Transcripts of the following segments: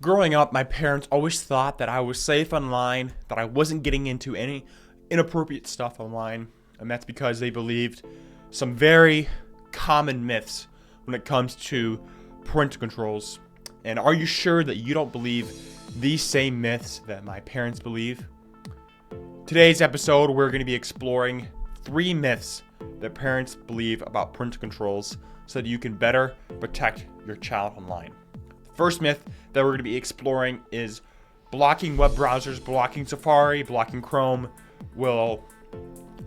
Growing up, my parents always thought that I was safe online, that I wasn't getting into any inappropriate stuff online, and that's because they believed some very common myths when it comes to parental controls. And are you sure that you don't believe these same myths that my parents believe? Today's episode, we're going to be exploring 3 myths that parents believe about parental controls so that you can better protect your child online. First myth that we're going to be exploring is blocking web browsers, blocking Safari, blocking Chrome will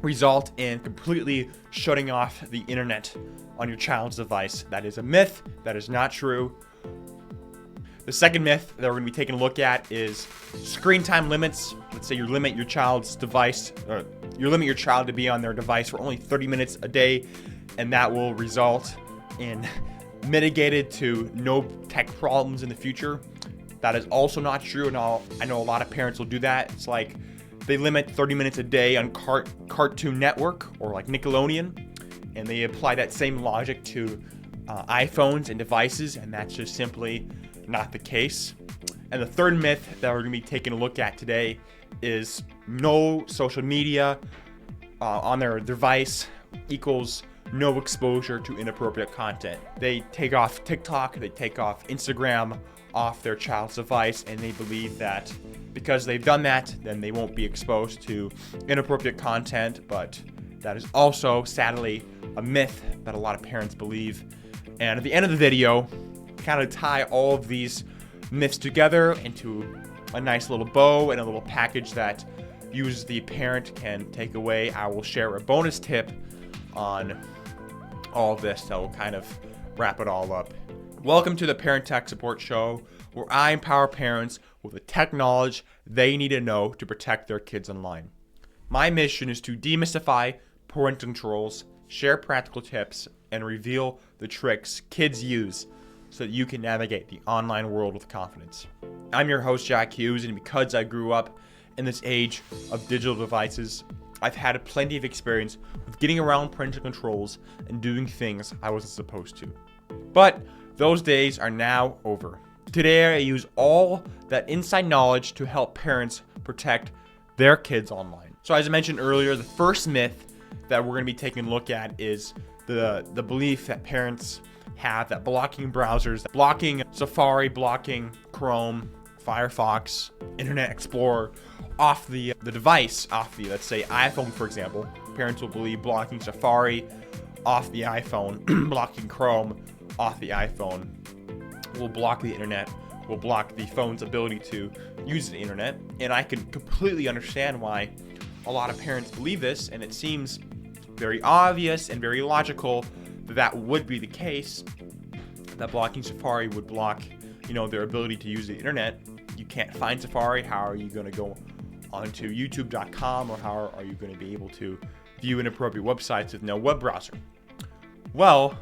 result in completely shutting off the internet on your child's device. That is a myth. That is not true. The second myth that we're going to be taking a look at is screen time limits. Let's say you limit your child's device, or you limit your child to be on their device for only 30 minutes a day, and that will result in mitigated to no tech problems in the future. That is also not true, and I know a lot of parents will do that. It's like they limit 30 minutes a day on Cartoon Network or like Nickelodeon, and they apply that same logic to iPhones and devices, and that's just simply not the case. And the third myth that we're going to be taking a look at today is no social media on their device equals no exposure to inappropriate content. They take off TikTok, they take off Instagram off their child's device, and they believe that because they've done that, then they won't be exposed to inappropriate content. But that is also, sadly, a myth that a lot of parents believe. And at the end of the video, kind of tie all of these myths together into a nice little bow and a little package that you as the parent can take away. I will share a bonus tip on all of this that will kind of wrap it all up. Welcome to the Parent Tech Support Show, where I empower parents with the tech knowledge they need to know to protect their kids online. My mission is to demystify parental controls, share practical tips, and reveal the tricks kids use so that you can navigate the online world with confidence. I'm your host, Jack Hughes, and because I grew up in this age of digital devices, I've had plenty of experience with getting around parental controls and doing things I wasn't supposed to. But those days are now over. Today, I use all that inside knowledge to help parents protect their kids online. So as I mentioned earlier, the first myth that we're going to be taking a look at is the belief that parents have that blocking browsers, blocking Safari, blocking Chrome, Firefox, Internet Explorer off the device, off the, let's say, iPhone, for example. Parents will believe blocking Safari off the iPhone, blocking Chrome off the iPhone will block the internet, will block the phone's ability to use the internet. And I can completely understand why a lot of parents believe this, and it seems very obvious and very logical that would be the case, that blocking Safari would block, their ability to use the internet. You can't find Safari. How are you going to go onto youtube.com, or how are you going to be able to view inappropriate websites with no web browser? Well,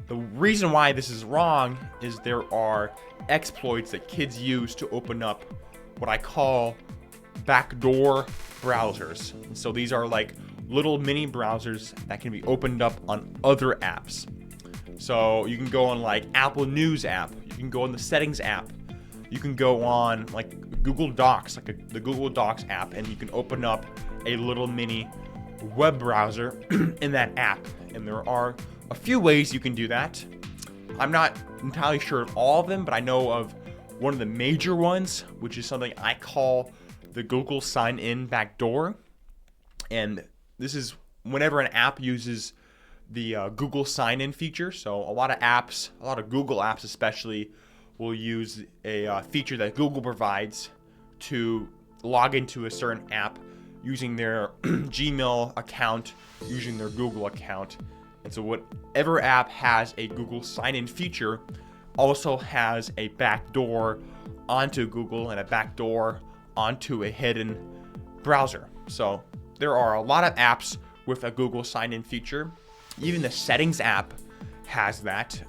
the reason why this is wrong is there are exploits that kids use to open up what I call backdoor browsers. And so these are like little mini browsers that can be opened up on other apps. So you can go on like Apple News app, you can go on the Settings app, you can go on like Google Docs, like the Google Docs app, and you can open up a little mini web browser in that app. And there are a few ways you can do that. I'm not entirely sure of all of them, but I know of one of the major ones, which is something I call the Google sign-in backdoor. And this is whenever an app uses the Google sign-in feature. So a lot of apps, a lot of Google apps especially, will use a feature that Google provides to log into a certain app using their Gmail account, using their Google account. And so whatever app has a Google sign-in feature also has a backdoor onto Google and a backdoor onto a hidden browser. So there are a lot of apps with a Google sign-in feature. Even the Settings app has that.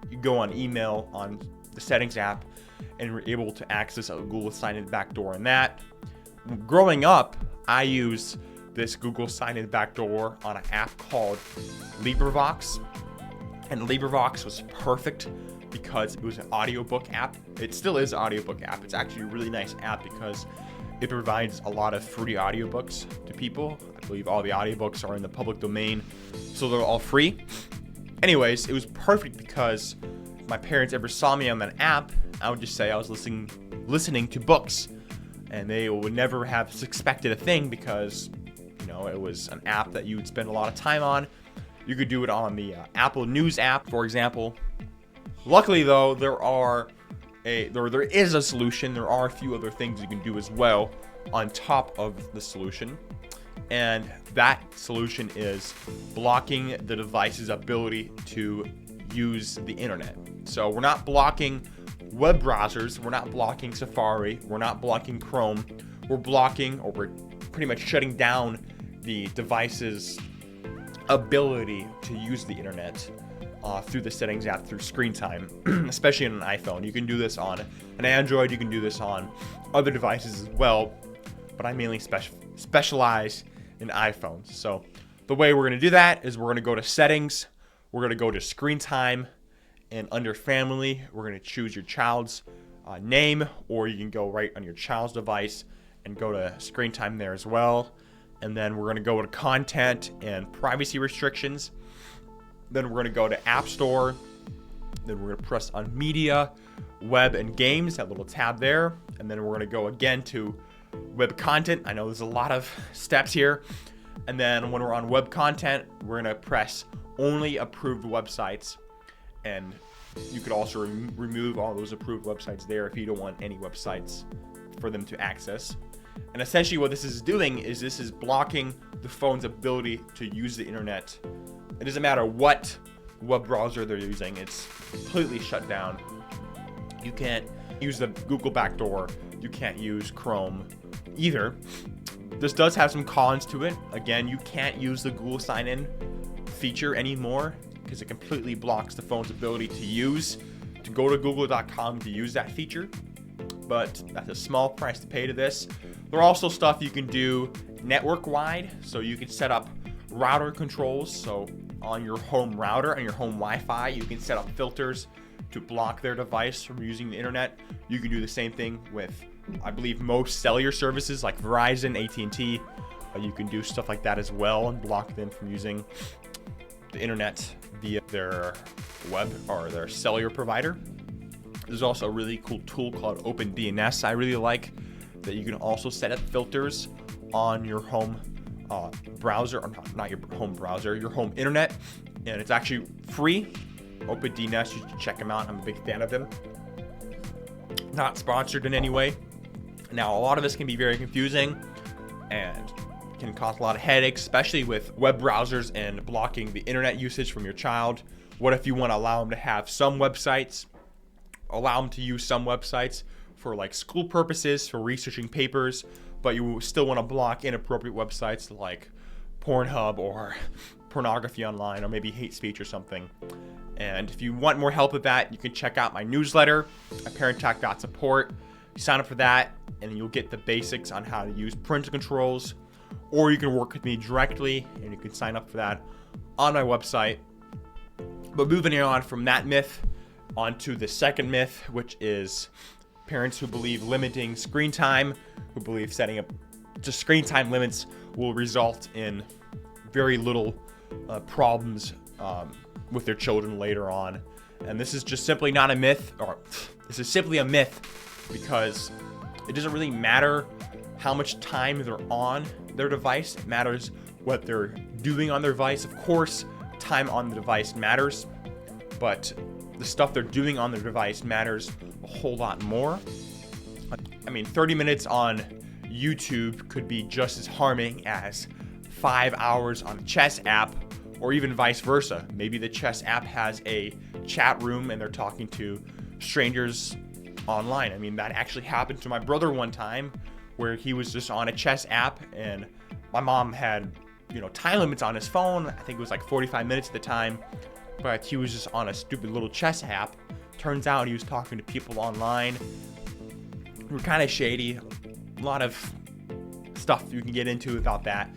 You go on email on the Settings app and you're able to access a Google sign-in backdoor in that. Growing up, I used this Google sign-in backdoor on an app called LibriVox. And LibriVox was perfect because it was an audiobook app. It still is an audiobook app. It's actually a really nice app because it provides a lot of free audiobooks to people. I believe all the audiobooks are in the public domain, so they're all free. Anyways, it was perfect because if my parents ever saw me on that app, I would just say I was listening to books, and they would never have suspected a thing because, you know, it was an app that you would spend a lot of time on. You could do it on the Apple News app, for example. Luckily, though, there is a solution. There are a few other things you can do as well on top of the solution. And that solution is blocking the device's ability to use the internet. So we're not blocking web browsers. We're not blocking Safari. We're not blocking Chrome. We're pretty much shutting down the device's ability to use the internet through the settings app, through screen time, especially on an iPhone. You can do this on an Android. You can do this on other devices as well, but I mainly specialize in iPhones. So the way we're going to do that is we're going to go to settings. We're going to go to screen time, and under family, we're going to choose your child's name, or you can go right on your child's device and go to screen time there as well. And then we're going to go to content and privacy restrictions. Then we're going to go to App Store. Then we're going to press on media, web, and games, that little tab there. And then we're going to go again to web content. I know there's a lot of steps here. And then when we're on web content, we're going to press only approved websites. And you could also remove all those approved websites there if you don't want any websites for them to access. And essentially what this is doing is this is blocking the phone's ability to use the internet. It doesn't matter what web browser they're using, it's completely shut down. You can't use the Google backdoor. You can't use Chrome either. This does have some cons to it. Again, you can't use the Google sign-in feature anymore because it completely blocks the phone's ability to go to google.com to use that feature. But that's a small price to pay to this. There are also stuff you can do network-wide, so you can set up router controls. So on your home router and your home Wi-Fi, you can set up filters to block their device from using the internet. You can do the same thing with, I believe, most cellular services like Verizon, AT&T. You can do stuff like that as well and block them from using the internet via their web or their cellular provider. There's also a really cool tool called OpenDNS I really like, that you can also set up filters on your home browser, or not your home browser, your home internet, and it's actually free. OpenDNS, you should check them out. I'm a big fan of them. Not sponsored in any way. Now, a lot of this can be very confusing and can cause a lot of headaches, especially with web browsers and blocking the internet usage from your child. What if you want to allow them to have some websites? Allow them to use some websites for like school purposes, for researching papers, but you still want to block inappropriate websites like Pornhub or pornography online, or maybe hate speech or something. And if you want more help with that, you can check out my newsletter at parental.support. You sign up for that, and you'll get the basics on how to use parental controls, or you can work with me directly, and you can sign up for that on my website. But moving on from that myth onto the second myth, which is parents who believe limiting screen time, who believe setting up just screen time limits will result in very little problems with their children later on. And this is just simply not a myth, or this is simply a myth, because it doesn't really matter how much time they're on their device. It matters what they're doing on their device. Of course, time on the device matters, but the stuff they're doing on their device matters a whole lot more. I mean, 30 minutes on YouTube could be just as harming as 5 hours on the chess app, or even vice versa. Maybe the chess app has a chat room and they're talking to strangers online. I mean, that actually happened to my brother one time, where he was just on a chess app and my mom had, time limits on his phone. I think it was like 45 minutes at the time, but he was just on a stupid little chess app. Turns out he was talking to people online who were kind of shady. A lot of stuff you can get into about that,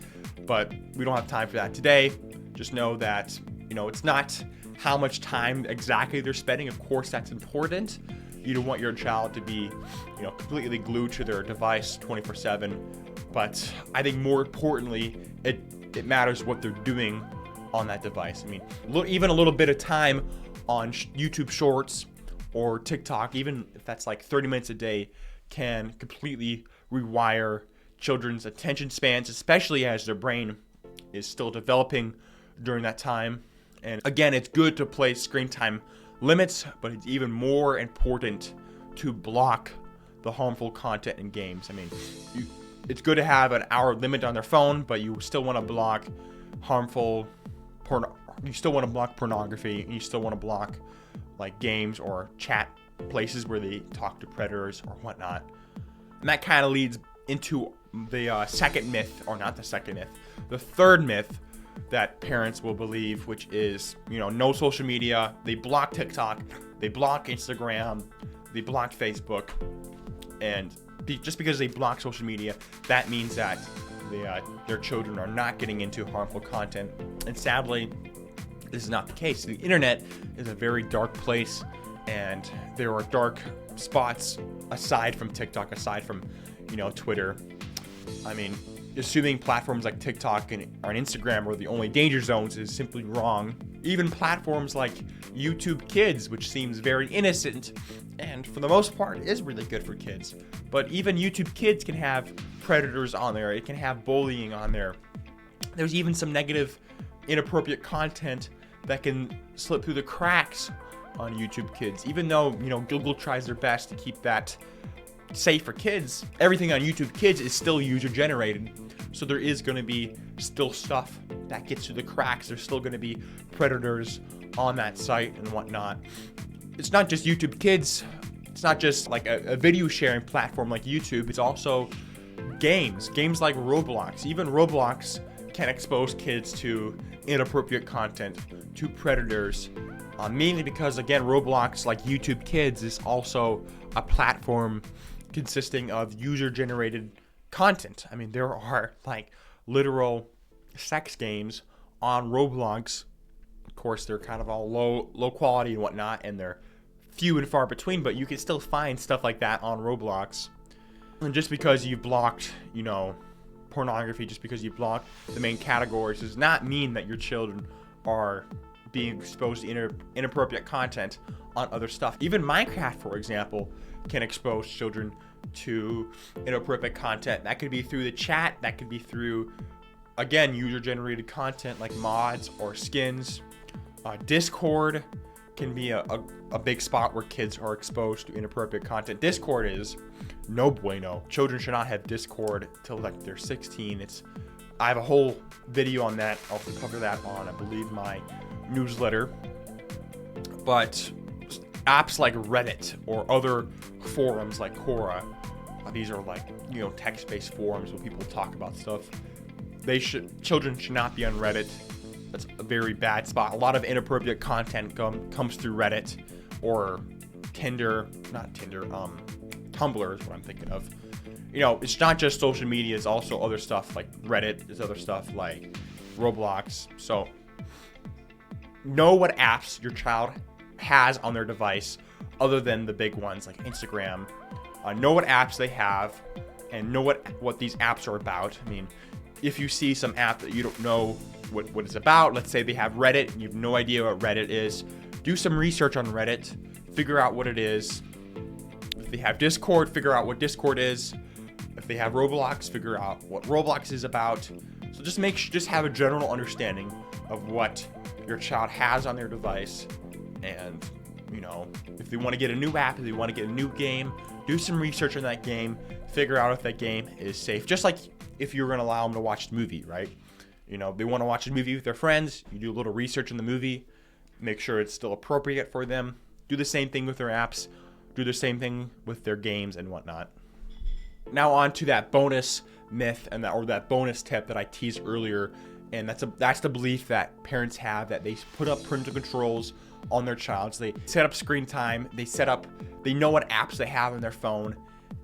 but we don't have time for that today. Just know that, it's not how much time exactly they're spending. Of course, that's important. You don't want your child to be, completely glued to their device 24/7. But I think more importantly, it matters what they're doing on that device. I mean, even a little bit of time on YouTube Shorts or TikTok, even if that's like 30 minutes a day, can completely rewire children's attention spans, especially as their brain is still developing during that time. And again, it's good to place screen time limits, but it's even more important to block the harmful content in games. I mean, it's good to have an hour limit on their phone, but you still want to block you still want to block pornography, and you still want to block like games or chat places where they talk to predators or whatnot. And that kind of leads into the second myth, or not the second myth, the third myth that parents will believe, which is, no social media. They block TikTok, they block Instagram, they block Facebook, and just because they block social media, that means that their children are not getting into harmful content. And sadly, this is not the case. The internet is a very dark place, and there are dark spots aside from TikTok, aside from, Twitter. I mean, assuming platforms like TikTok and Instagram are the only danger zones is simply wrong. Even platforms like YouTube Kids, which seems very innocent and for the most part is really good for kids, but even YouTube Kids can have predators on there. It can have bullying on there. There's even some negative, inappropriate content that can slip through the cracks on YouTube Kids. Even though, Google tries their best to keep that safe for kids, everything on YouTube Kids is still user generated. So there is going to be still stuff that gets through the cracks. There's still going to be predators on that site and whatnot. It's not just YouTube Kids. It's not just like a video sharing platform like YouTube. It's also games like Roblox. Even Roblox can expose kids to inappropriate content, to predators, mainly because, again, Roblox, like YouTube Kids, is also a platform consisting of user-generated content. I mean, there are like literal sex games on Roblox. Of course, they're kind of all low quality and whatnot, and they're few and far between, but you can still find stuff like that on Roblox. And just because you've blocked, pornography, just because you block the main categories, does not mean that your children are being exposed to inappropriate content on other stuff. Even Minecraft, for example, can expose children to inappropriate content. That could be through the chat, that could be through, again, user-generated content like mods or skins. Discord can be a big spot where kids are exposed to inappropriate content. Discord is no bueno. Children should not have Discord till like they're 16. I have a whole video on that. I'll cover that on, I believe, my newsletter. But apps like Reddit or other forums like Quora, these are like, text-based forums where people talk about stuff. Children should not be on Reddit. That's a very bad spot. A lot of inappropriate content comes through Reddit or Tumblr is what I'm thinking of. It's not just social media, it's also other stuff like Reddit, there's other stuff like Roblox. So know what apps your child has on their device other than the big ones like Instagram. Know what apps they have and know what these apps are about. I mean, if you see some app that you don't know what it's about, let's say they have Reddit and you have no idea what Reddit is, do some research on Reddit, figure out what it is. If they have Discord, figure out what Discord is. If they have Roblox, figure out what Roblox is about. So just have a general understanding of what your child has on their device. And, if they want to get a new app, if they want to get a new game, do some research on that game, figure out if that game is safe. Just like if you're going to allow them to watch the movie, right? They want to watch a movie with their friends, you do a little research on the movie, make sure it's still appropriate for them. Do the same thing with their apps, do the same thing with their games and whatnot. Now on to that bonus myth or that bonus tip that I teased earlier, and that's the belief that parents have, that they put up parental controls on their child. So they set up screen time, they know what apps they have on their phone,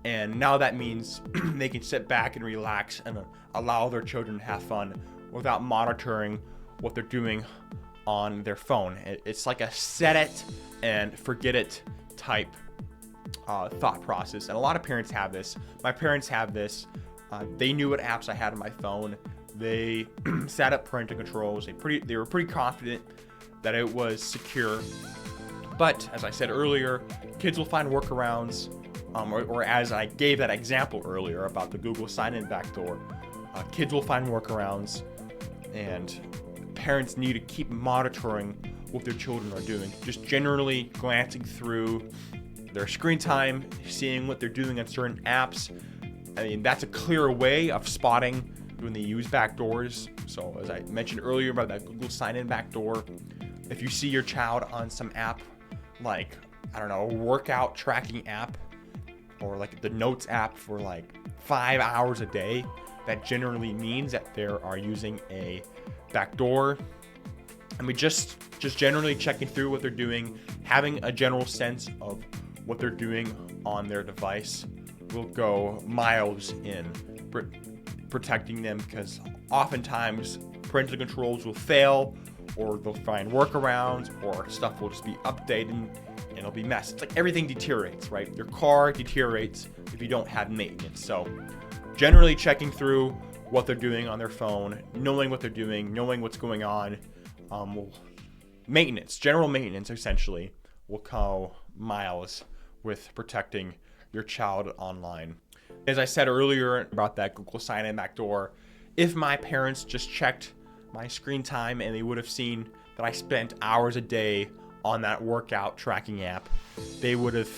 and now that means they can sit back and relax and allow their children to have fun without monitoring what they're doing on their phone. It's like a set it and forget it type thought process. And a lot of parents have this. My parents have this. They knew what apps I had on my phone. They set up parental controls. They were pretty confident that it was secure. But as I said earlier, kids will find workarounds, or as I gave that example earlier about the Google sign-in backdoor, kids will find workarounds, and parents need to keep monitoring what their children are doing. Just generally glancing through their screen time, seeing what they're doing on certain apps. I mean, that's a clear way of spotting when they use backdoors. So as I mentioned earlier about that Google sign-in backdoor, if you see your child on some app like, I don't know, a workout tracking app, or like the notes app for like 5 hours a day, that generally means that they are using a backdoor. I mean, just generally checking through what they're doing, having a general sense of what they're doing on their device will go miles in protecting them, because oftentimes parental controls will fail, or they'll find workarounds, or stuff will just be updated and it'll be messed. It's like everything deteriorates, right? Your car deteriorates if you don't have maintenance. So generally checking through what they're doing on their phone, knowing what they're doing, knowing what's going on, general maintenance essentially will go miles with protecting your child online. As I said earlier about that Google sign-in backdoor, if my parents just checked my screen time and they would have seen that I spent hours a day on that workout tracking app, they would have,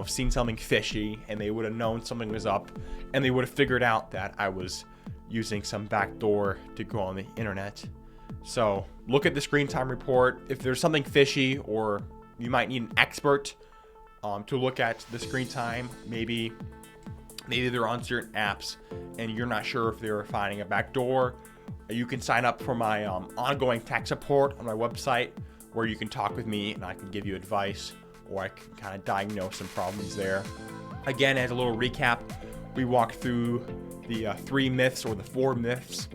seen something fishy, and they would have known something was up, and they would have figured out that I was using some backdoor to go on the internet. So look at the screen time report. If there's something fishy, or you might need an expert to look at the screen time, maybe they're on certain apps and you're not sure if they're finding a backdoor. You can sign up for my ongoing tech support on my website, where you can talk with me and I can give you advice, or I can kind of diagnose some problems there. Again, as a little recap, we walked through the 3 myths, or the 4 myths,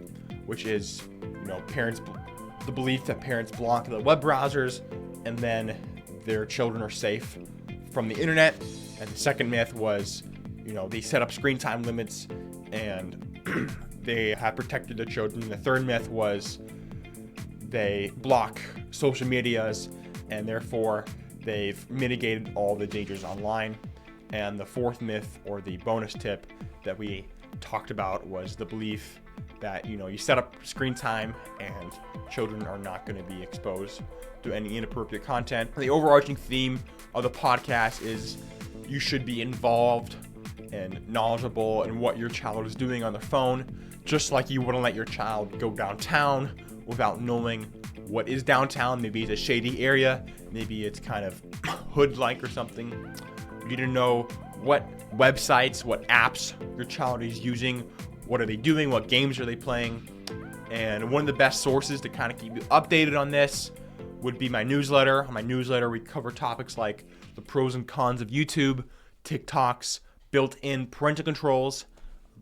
which is, the belief that parents block the web browsers and then their children are safe from the internet. And the second myth was, they set up screen time limits and they have protected their children. The third myth was they block social medias and therefore they've mitigated all the dangers online. And the fourth myth, or the bonus tip that we talked about, was the belief that, you set up screen time and children are not going to be exposed to any inappropriate content. The overarching theme of the podcast is you should be involved and knowledgeable in what your child is doing on their phone, just like you wouldn't let your child go downtown without knowing what is downtown. Maybe it's a shady area, maybe it's kind of hood-like or something. You need to know what websites, what apps your child is using, what are they doing, what games are they playing. And one of the best sources to kind of keep you updated on this would be my newsletter. On my newsletter, we cover topics like the pros and cons of YouTube, TikToks, built-in parental controls,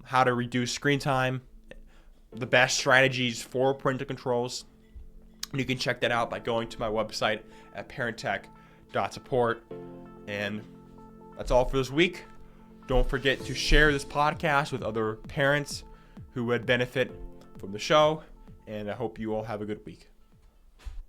how to reduce screen time, the best strategies for parental controls. And you can check that out by going to my website at parenttech.support. And that's all for this week. Don't forget to share this podcast with other parents who would benefit from the show. And I hope you all have a good week.